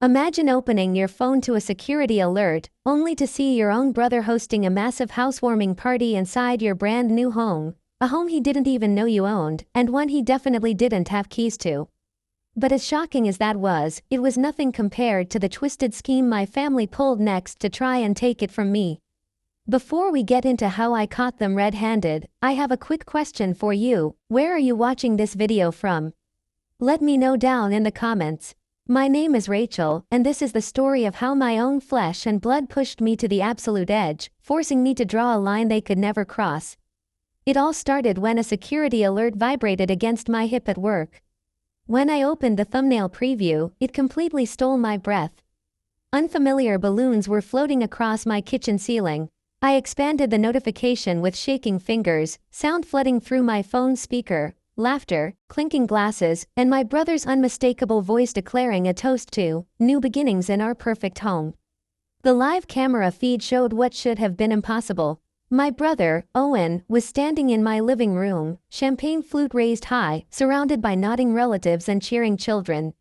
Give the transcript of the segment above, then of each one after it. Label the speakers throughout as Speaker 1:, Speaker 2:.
Speaker 1: Imagine opening your phone to a security alert, only to see your own brother hosting a massive housewarming party inside your brand new home, a home he didn't even know you owned, and one he definitely didn't have keys to. But as shocking as that was, it was nothing compared to the twisted scheme my family pulled next to try and take it from me. Before we get into how I caught them red-handed, I have a quick question for you. Where are you watching this video from? Let me know down in the comments. My name is Rachel, and this is the story of how my own flesh and blood pushed me to the absolute edge, forcing me to draw a line they could never cross. It all started when a security alert vibrated against my hip at work. When I opened the thumbnail preview, it completely stole my breath. Unfamiliar balloons were floating across my kitchen ceiling. I expanded the notification with shaking fingers, sound flooding through my phone speaker. Laughter, clinking glasses, and my brother's unmistakable voice declaring a toast to new beginnings in our perfect home. The live camera feed showed what should have been impossible. My brother, Owen, was standing in my living room, champagne flute raised high, surrounded by nodding relatives and cheering children.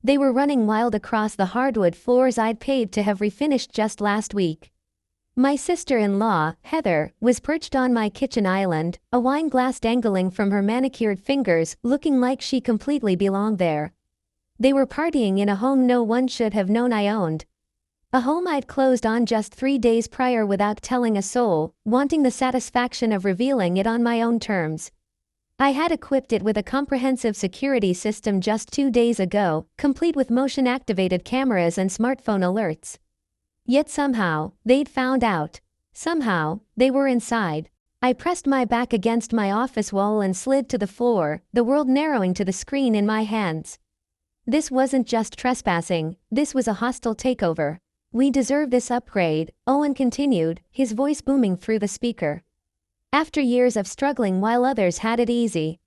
Speaker 1: They were running wild across the hardwood floors I'd paid to have refinished just last week. My sister-in-law, Heather, was perched on my kitchen island, a wine glass dangling from her manicured fingers, looking like she completely belonged there. They were partying in a home no one should have known I owned. A home I'd closed on just 3 days prior without telling a soul, wanting the satisfaction of revealing it on my own terms. I had equipped it with a comprehensive security system just 2 days ago, complete with motion-activated cameras and smartphone alerts. Yet somehow, they'd found out. Somehow, they were inside. I pressed my back against my office wall and slid to the floor, the world narrowing to the screen in my hands. This wasn't just trespassing, this was a hostile takeover. We deserve this upgrade, Owen continued, his voice booming through the speaker. After years of struggling while others had it easy.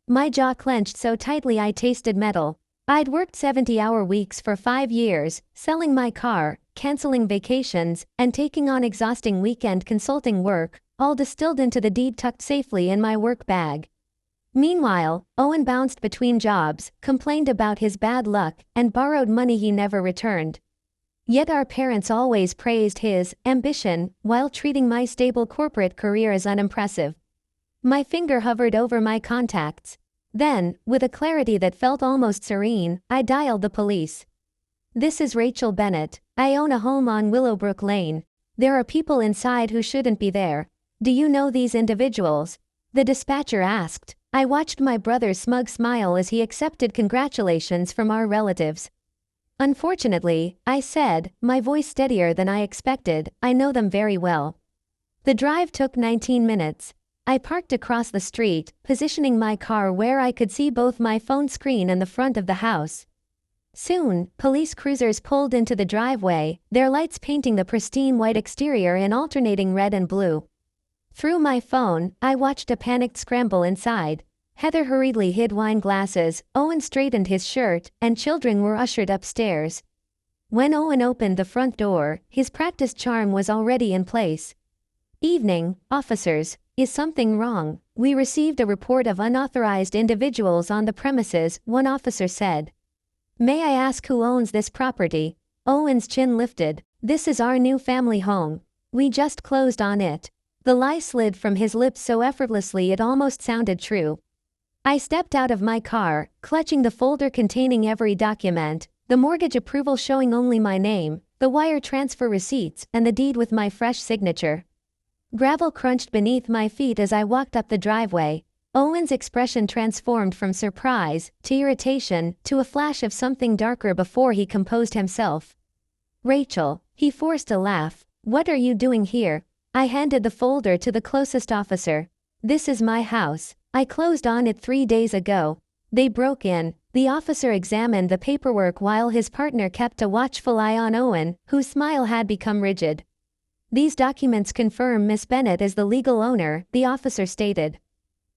Speaker 1: My jaw clenched so tightly I tasted metal. I'd worked 70-hour weeks for 5 years, selling my car, canceling vacations, and taking on exhausting weekend consulting work, all distilled into the deed tucked safely in my work bag. Meanwhile, Owen bounced between jobs, complained about his bad luck, and borrowed money he never returned. Yet our parents always praised his ambition, while treating my stable corporate career as unimpressive. My finger hovered over my contacts. Then, with a clarity that felt almost serene, I dialed the police. This is Rachel Bennett. I own a home on Willowbrook Lane. There are people inside who shouldn't be there. Do you know these individuals? The dispatcher asked. I watched my brother's smug smile as he accepted congratulations from our relatives. Unfortunately, I said, my voice steadier than I expected, I know them very well. The drive took 19 minutes. I parked across the street, positioning my car where I could see both my phone screen and the front of the house. Soon, police cruisers pulled into the driveway, their lights painting the pristine white exterior in alternating red and blue. Through my phone, I watched a panicked scramble inside. Heather hurriedly hid wine glasses, Owen straightened his shirt, and children were ushered upstairs. When Owen opened the front door, his practiced charm was already in place. Evening, officers. Is something wrong? We received a report of unauthorized individuals on the premises, one officer said. May I ask who owns this property? Owen's chin lifted. This is our new family home. We just closed on it. The lie slid from his lips so effortlessly it almost sounded true. I stepped out of my car, clutching the folder containing every document, the mortgage approval showing only my name, the wire transfer receipts, and the deed with my fresh signature. Gravel crunched beneath my feet as I walked up the driveway. Owen's expression transformed from surprise, to irritation, to a flash of something darker before he composed himself. Rachel, he forced a laugh. What are you doing here? I handed the folder to the closest officer. This is my house. I closed on it 3 days ago. They broke in. The officer examined the paperwork while his partner kept a watchful eye on Owen, whose smile had become rigid. These documents confirm Miss Bennett is the legal owner, the officer stated.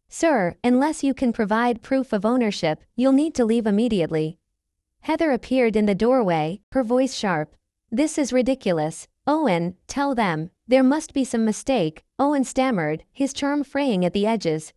Speaker 1: Sir, unless you can provide proof of ownership, you'll need to leave immediately. Heather appeared in the doorway, her voice sharp. This is ridiculous. Owen, tell them. There must be some mistake, Owen stammered, his charm fraying at the edges.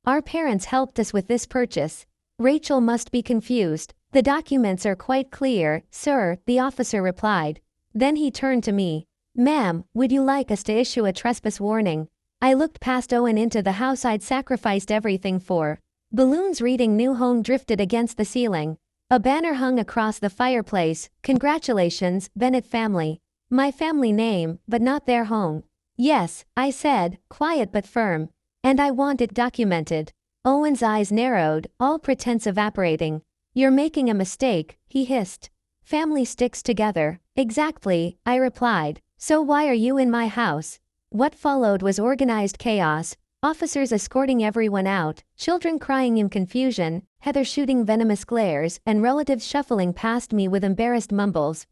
Speaker 1: Our parents helped us with this purchase. Rachel must be confused. "The documents are quite clear, sir," the officer replied. Then he turned to me. "Ma'am, would you like us to issue a trespass warning?" I looked past Owen into the house I'd sacrificed everything for. Balloons reading "New Home" drifted against the ceiling. A banner hung across the fireplace, "Congratulations, Bennett family." My family name, but not their home. "Yes," I said, quiet but firm. "And I want it documented." Owen's eyes narrowed, all pretense evaporating. "You're making a mistake," he hissed. "Family sticks together." "Exactly," I replied. "So why are you in my house?" What followed was organized chaos. Officers escorting everyone out, children crying in confusion, Heather shooting venomous glares, and relatives shuffling past me with embarrassed mumbles.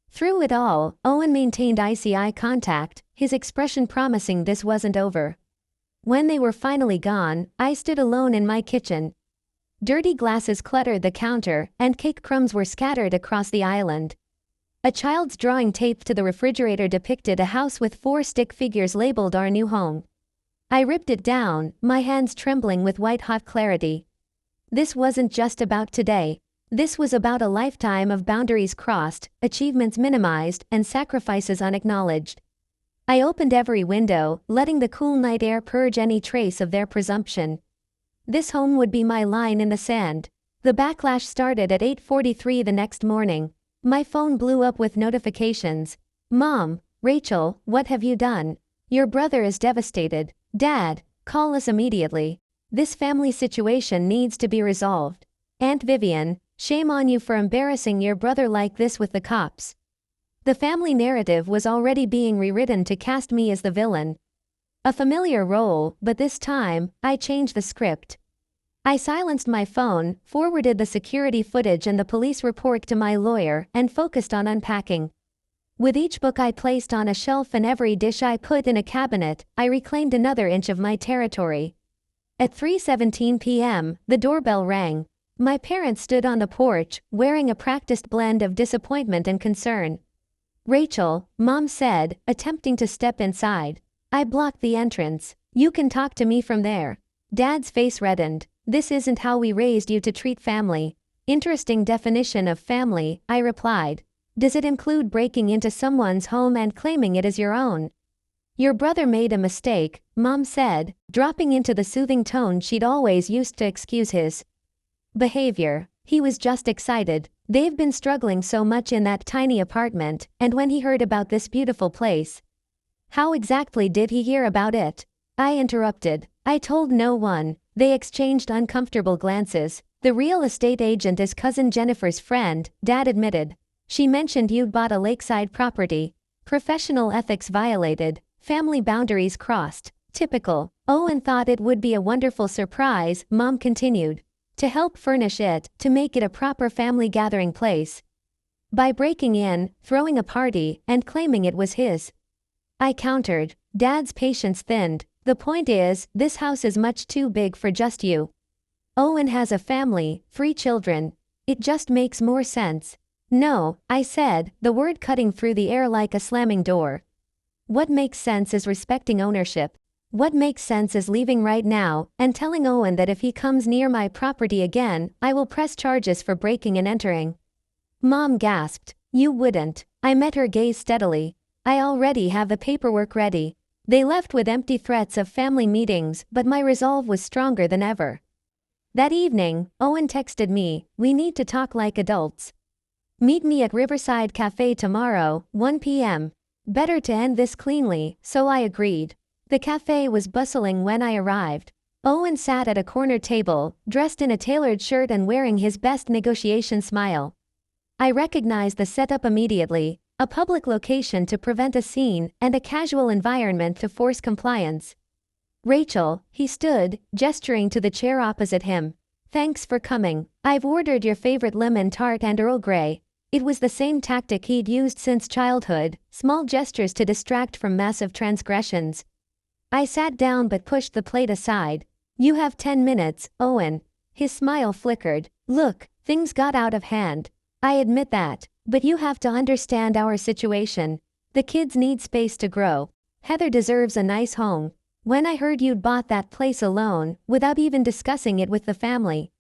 Speaker 1: Through it all, Owen maintained icy eye contact, his expression promising this wasn't over. When they were finally gone, I stood alone in my kitchen. Dirty glasses cluttered the counter, and cake crumbs were scattered across the island. A child's drawing taped to the refrigerator depicted a house with 4 stick figures labeled "Our New Home." I ripped it down, my hands trembling with white-hot clarity. This wasn't just about today. This was about a lifetime of boundaries crossed, achievements minimized, and sacrifices unacknowledged. I opened every window, letting the cool night air purge any trace of their presumption. This home would be my line in the sand. The backlash started at 8:43 the next morning. My phone blew up with notifications. "Mom, Rachel, what have you done? Your brother is devastated. Dad, call us immediately. This family situation needs to be resolved. Aunt Vivian, shame on you for embarrassing your brother like this with the cops." The family narrative was already being rewritten to cast me as the villain. A familiar role, but this time, I changed the script. I silenced my phone, forwarded the security footage and the police report to my lawyer, and focused on unpacking. With each book I placed on a shelf and every dish I put in a cabinet, I reclaimed another inch of my territory. At 3:17 p.m., the doorbell rang. My parents stood on the porch, wearing a practiced blend of disappointment and concern. "Rachel," Mom said, attempting to step inside. I blocked the entrance. "You can talk to me from there." Dad's face reddened. "This isn't how we raised you to treat family." "Interesting definition of family," I replied. "Does it include breaking into someone's home and claiming it as your own?" "Your brother made a mistake," Mom said, dropping into the soothing tone she'd always used to excuse his behavior. "He was just excited. They've been struggling so much in that tiny apartment, and when he heard about this beautiful place." "How exactly did he hear about it?" I interrupted. "I told no one." They exchanged uncomfortable glances. "The real estate agent is cousin Jennifer's friend," Dad admitted. "She mentioned you'd bought a lakeside property. Professional ethics violated. Family boundaries crossed. Typical." "Owen thought it would be a wonderful surprise," Mom continued. "To help furnish it, to make it a proper family gathering place. By breaking in, throwing a party, and claiming it was his." I countered. Dad's patience thinned. "The point is, this house is much too big for just you. Owen has a family, 3 children. It just makes more sense." "No," I said, the word cutting through the air like a slamming door. "What makes sense is respecting ownership. What makes sense is leaving right now, and telling Owen that if he comes near my property again, I will press charges for breaking and entering." Mom gasped. "You wouldn't." I met her gaze steadily. "I already have the paperwork ready." They left with empty threats of family meetings, but my resolve was stronger than ever. That evening, Owen texted me, "We need to talk like adults. Meet me at Riverside Cafe tomorrow, 1 p.m. Better to end this cleanly," so I agreed. The cafe was bustling when I arrived. Owen sat at a corner table, dressed in a tailored shirt and wearing his best negotiation smile. I recognized the setup immediately: a public location to prevent a scene, and a casual environment to force compliance. "Rachel," he stood, gesturing to the chair opposite him. "Thanks for coming. I've ordered your favorite lemon tart and Earl Grey." It was the same tactic he'd used since childhood: small gestures to distract from massive transgressions. I sat down but pushed the plate aside. "You have 10 minutes, Owen." His smile flickered. "Look, things got out of hand. I admit that. But you have to understand our situation. The kids need space to grow. Heather deserves a nice home. When I heard you'd bought that place alone, without even discussing it with the family."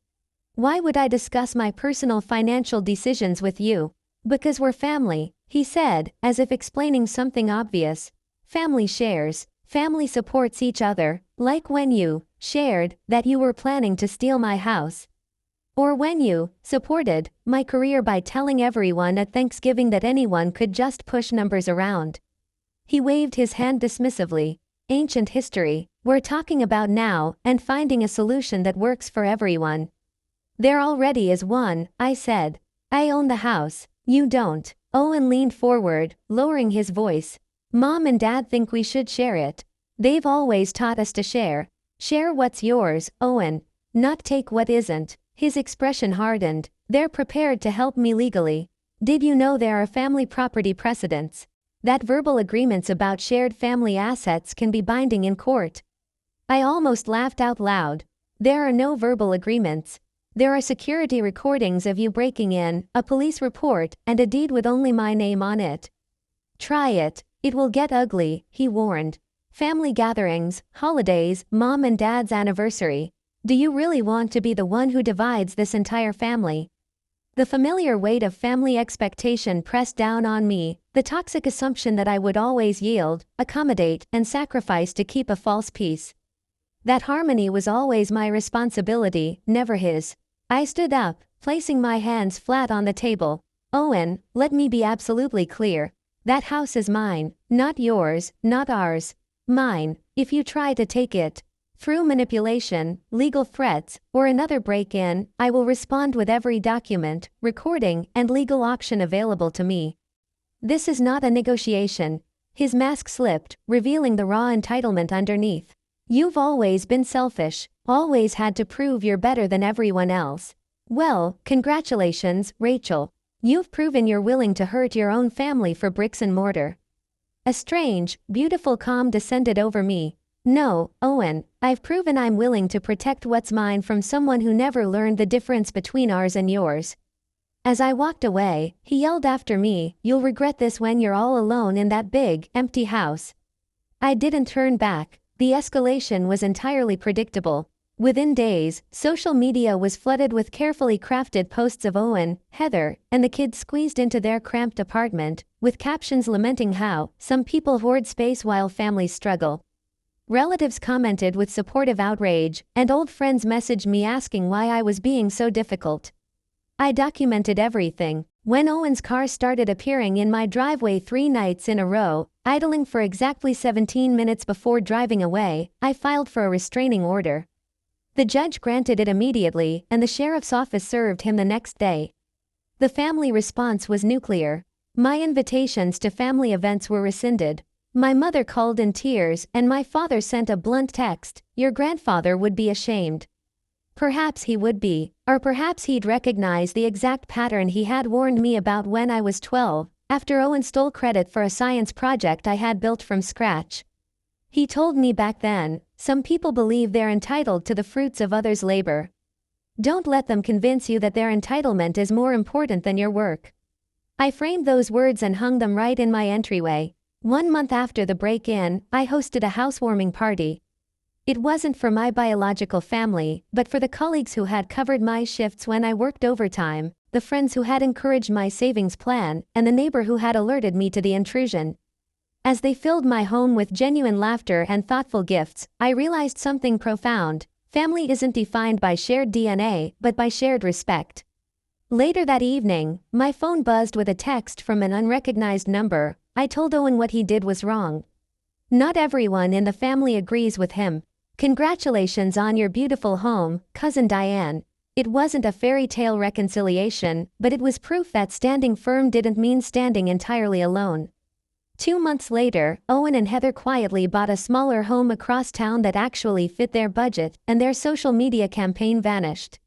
Speaker 1: Why would I discuss my personal financial decisions with you? Because we're family, he said, as if explaining something obvious. Family shares. Family supports each other, like when you shared that you were planning to steal my house. Or when you supported my career by telling everyone at Thanksgiving that anyone could just push numbers around. He waved his hand dismissively. Ancient history. We're talking about now and finding a solution that works for everyone. There already is one, I said. I own the house. You don't. Owen leaned forward, lowering his voice. Mom and Dad think we should share it. They've always taught us to share. Share what's yours, Owen. Not take what isn't. His expression hardened. They're prepared to help me legally. Did you know there are family property precedents? That verbal agreements about shared family assets can be binding in court. I almost laughed out loud. There are no verbal agreements. There are security recordings of you breaking in, a police report, and a deed with only my name on it. Try it. It will get ugly, he warned. Family gatherings, holidays, Mom and Dad's anniversary. Do you really want to be the one who divides this entire family? The familiar weight of family expectation pressed down on me, the toxic assumption that I would always yield, accommodate, and sacrifice to keep a false peace. That harmony was always my responsibility, never his. I stood up, placing my hands flat on the table. Owen, let me be absolutely clear. That house is mine, not yours, not ours. Mine, if you try to take it. Through manipulation, legal threats, or another break-in, I will respond with every document, recording, and legal option available to me. This is not a negotiation. His mask slipped, revealing the raw entitlement underneath. You've always been selfish, always had to prove you're better than everyone else. Well, congratulations, Rachel. You've proven you're willing to hurt your own family for bricks and mortar. A strange, beautiful calm descended over me. No, Owen, I've proven I'm willing to protect what's mine from someone who never learned the difference between ours and yours. As I walked away, he yelled after me, you'll regret this when you're all alone in that big, empty house. I didn't turn back. The escalation was entirely predictable. Within days, social media was flooded with carefully crafted posts of Owen, Heather, and the kids squeezed into their cramped apartment, with captions lamenting how some people hoard space while families struggle. Relatives commented with supportive outrage, and old friends messaged me asking why I was being so difficult. I documented everything. When Owen's car started appearing in my driveway 3 nights in a row, idling for exactly 17 minutes before driving away, I filed for a restraining order. The judge granted it immediately, and the sheriff's office served him the next day. The family response was nuclear. My invitations to family events were rescinded. My mother called in tears, and my father sent a blunt text, your grandfather would be ashamed. Perhaps he would be, or perhaps he'd recognize the exact pattern he had warned me about when I was 12, after Owen stole credit for a science project I had built from scratch. He told me back then, some people believe they're entitled to the fruits of others' labor. Don't let them convince you that their entitlement is more important than your work. I framed those words and hung them right in my entryway. 1 month after the break-in, I hosted a housewarming party. It wasn't for my biological family, but for the colleagues who had covered my shifts when I worked overtime, the friends who had encouraged my savings plan, and the neighbor who had alerted me to the intrusion. As they filled my home with genuine laughter and thoughtful gifts, I realized something profound. Family isn't defined by shared DNA, but by shared respect. Later that evening, my phone buzzed with a text from an unrecognized number. I told Owen what he did was wrong. Not everyone in the family agrees with him. Congratulations on your beautiful home, Cousin Diane. It wasn't a fairy tale reconciliation, but it was proof that standing firm didn't mean standing entirely alone. 2 months later, Owen and Heather quietly bought a smaller home across town that actually fit their budget, and their social media campaign vanished.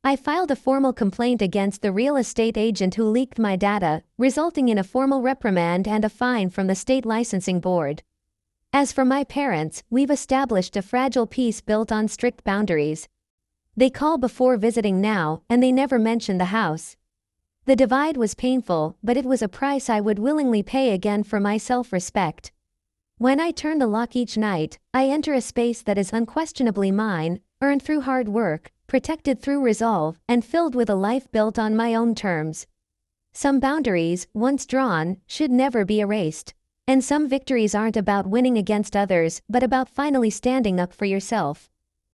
Speaker 1: I filed a formal complaint against the real estate agent who leaked my data, resulting in a formal reprimand and a fine from the state licensing board. As for my parents, we've established a fragile peace built on strict boundaries. They call before visiting now, and they never mention the house. The divide was painful, but it was a price I would willingly pay again for my self-respect. When I turn the lock each night, I enter a space that is unquestionably mine, earned through hard work, protected through resolve, and filled with a life built on my own terms. Some boundaries, once drawn, should never be erased. And some victories aren't about winning against others, but about finally standing up for yourself.